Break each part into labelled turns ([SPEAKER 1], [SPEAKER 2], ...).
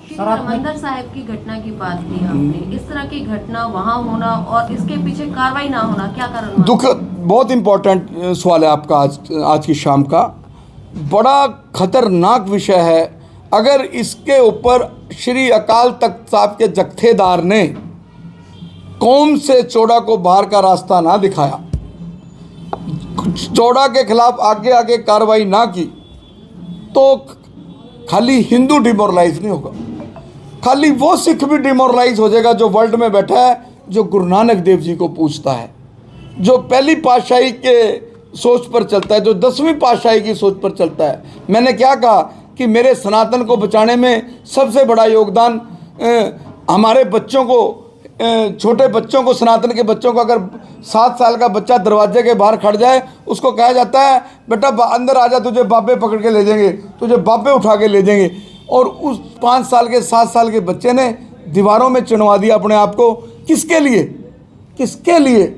[SPEAKER 1] हरमंदर साहिब की घटना की बात की आपने, इस तरह की घटना वहां होना और इसके पीछे कार्रवाई ना होना, क्या कारण?
[SPEAKER 2] दुख बहुत इम्पोर्टेंट सवाल है आपका आज की शाम का। बड़ा खतरनाक विषय है। अगर इसके ऊपर श्री अकाल तख्त साहब के जत्थेदार ने कौम से चौड़ा को बाहर का रास्ता ना दिखाया, चौड़ा के खिलाफ आगे आगे कार्रवाई ना की, तो खाली हिंदू डिमोरलाइज नहीं होगा, खाली वो सिख भी डिमोरलाइज हो जाएगा जो वर्ल्ड में बैठा है, जो गुरु नानक देव जी को पूछता है, जो पहली पातशाही के सोच पर चलता है, जो 10वीं पातशाही की सोच पर चलता है। मैंने क्या कहा कि मेरे सनातन को बचाने में सबसे बड़ा योगदान हमारे बच्चों को, छोटे बच्चों को, सनातन के बच्चों को, अगर 7 साल का बच्चा दरवाजे के बाहर खड़ जाए, उसको कहा जाता है बेटा अंदर आ जा, तुझे बाबे पकड़ के ले जाएंगे, तुझे बाबे उठा के ले जाएंगे। और उस 5 साल के 7 साल के बच्चे ने दीवारों में चिनवा दिया अपने आप को। किसके लिए? किसके लिए?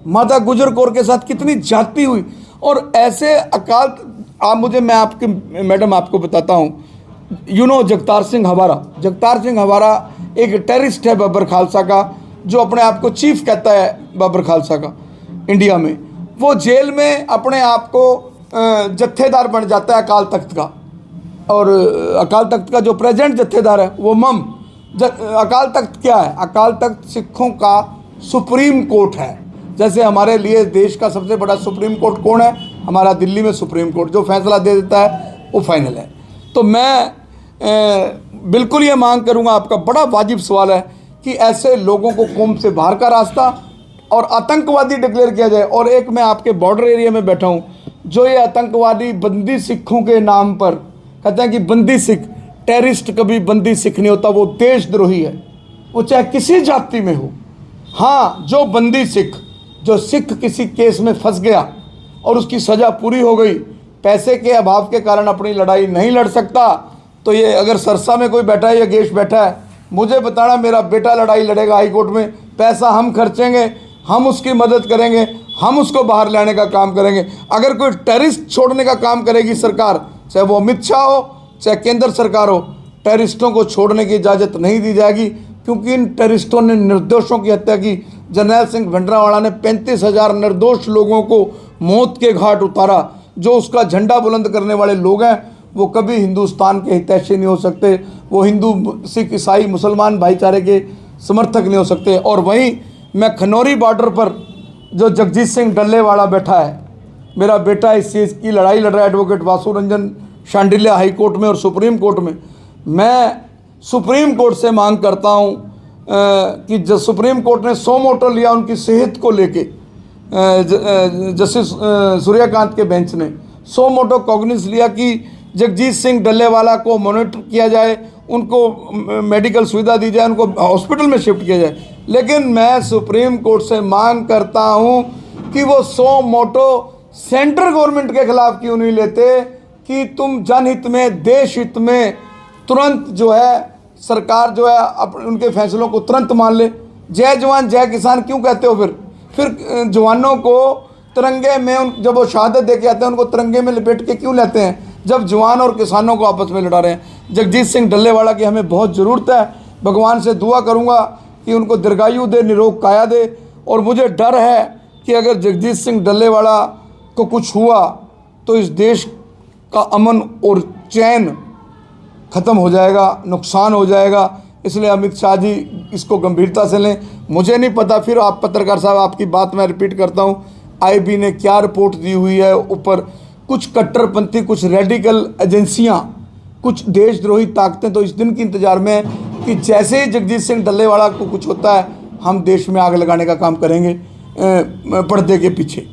[SPEAKER 2] माता गुजर कौर के साथ कितनी जाति हुई। और ऐसे अकाल, मैं आपके मैडम आपको बताता हूँ, जगतार सिंह हवारा, जगतार सिंह हवारा एक टेररिस्ट है बब्बर खालसा का, जो अपने आप को चीफ कहता है बब्बर खालसा का इंडिया में। वो जेल में अपने आप को जत्थेदार बन जाता है अकाल तख्त का, और अकाल तख्त का जो प्रेजेंट जत्थेदार है वो अकाल तख्त क्या है? अकाल तख्त सिखों का सुप्रीम कोर्ट है। जैसे हमारे लिए देश का सबसे बड़ा सुप्रीम कोर्ट कौन है? हमारा दिल्ली में सुप्रीम कोर्ट, जो फैसला दे देता है वो फाइनल है। तो मैं बिल्कुल ये मांग करूंगा, आपका बड़ा वाजिब सवाल है कि ऐसे लोगों को कौम से बाहर का रास्ता और आतंकवादी डिक्लेयर किया जाए। और एक मैं आपके बॉर्डर एरिया में बैठा हूँ, जो ये आतंकवादी बंदी सिखों के नाम पर कहते हैं कि बंदी सिख, टेररिस्ट कभी बंदी सिख नहीं होता, वो देशद्रोही है, वो चाहे किसी जाति में हो। हाँ, जो बंदी सिख, जो सिख किसी केस में फंस गया और उसकी सज़ा पूरी हो गई, पैसे के अभाव के कारण अपनी लड़ाई नहीं लड़ सकता, तो ये अगर सरसा में कोई बैठा है या गेश बैठा है, मुझे बताना, मेरा बेटा लड़ाई लड़ेगा हाई कोर्ट में, पैसा हम खर्चेंगे, हम उसकी मदद करेंगे, हम उसको बाहर लाने का काम करेंगे। अगर कोई टेररिस्ट छोड़ने का काम करेगी सरकार, चाहे वो अमित शाह हो, चाहे केंद्र सरकार हो, टेररिस्टों को छोड़ने की इजाज़त नहीं दी जाएगी, क्योंकि इन टेररिस्टों ने निर्दोषों की हत्या की। जर्नैल सिंह भिंडरावाला ने 35,000 निर्दोष लोगों को मौत के घाट उतारा। जो उसका झंडा बुलंद करने वाले लोग हैं, वो कभी हिंदुस्तान के हितैषी नहीं हो सकते, वो हिंदू, सिख, ईसाई, मुसलमान भाईचारे के समर्थक नहीं हो सकते। और वहीं मैं खनौरी बॉर्डर पर जो जगजीत सिंह डल्लेवाला बैठा है, मेरा बेटा इस चीज़ की लड़ाई लड़ रहा है, advocate Vasu Ranjan Shandilya high court में और सुप्रीम कोर्ट में। मैं सुप्रीम कोर्ट से मांग करता हूं कि जब सुप्रीम कोर्ट ने सो मोटो लिया उनकी सेहत को लेके, जस्टिस सूर्यकांत के बेंच ने सो मोटो कॉग्निस लिया कि जगजीत सिंह डल्लेवाला को मॉनिटर किया जाए, उनको मेडिकल सुविधा दी जाए, उनको हॉस्पिटल में शिफ्ट किया जाए। लेकिन मैं सुप्रीम कोर्ट से मांग करता हूं कि वो सो मोटो सेंट्रल गवर्नमेंट के खिलाफ क्यों नहीं लेते कि तुम जनहित में, देश हित में तुरंत जो है सरकार जो है उनके फैसलों को तुरंत मान ले। जय जवान जय किसान क्यों कहते हो? फिर जवानों को तिरंगे में, जब वो शहादत दे के आते हैं, उनको तिरंगे में लपेट के क्यों लेते हैं, जब जवान और किसानों को आपस में लड़ा रहे हैं? जगजीत सिंह डल्लेवाला की हमें बहुत ज़रूरत है। भगवान से दुआ करूँगा कि उनको दीर्घायु दे, निरोग काया दे। और मुझे डर है कि अगर जगजीत सिंह डल्लेवाला को कुछ हुआ तो इस देश का अमन और चैन ख़त्म हो जाएगा, नुकसान हो जाएगा। इसलिए अमित शाह जी इसको गंभीरता से लें। मुझे नहीं पता, फिर आप पत्रकार साहब, आपकी बात मैं रिपीट करता हूँ, आईबी ने क्या रिपोर्ट दी हुई है ऊपर, कुछ कट्टरपंथी, कुछ रेडिकल एजेंसियाँ, कुछ देशद्रोही ताकतें तो इस दिन की इंतज़ार में है कि जैसे ही जगजीत सिंह डल्लेवाला को कुछ होता है, हम देश में आग लगाने का काम करेंगे पर्दे के पीछे।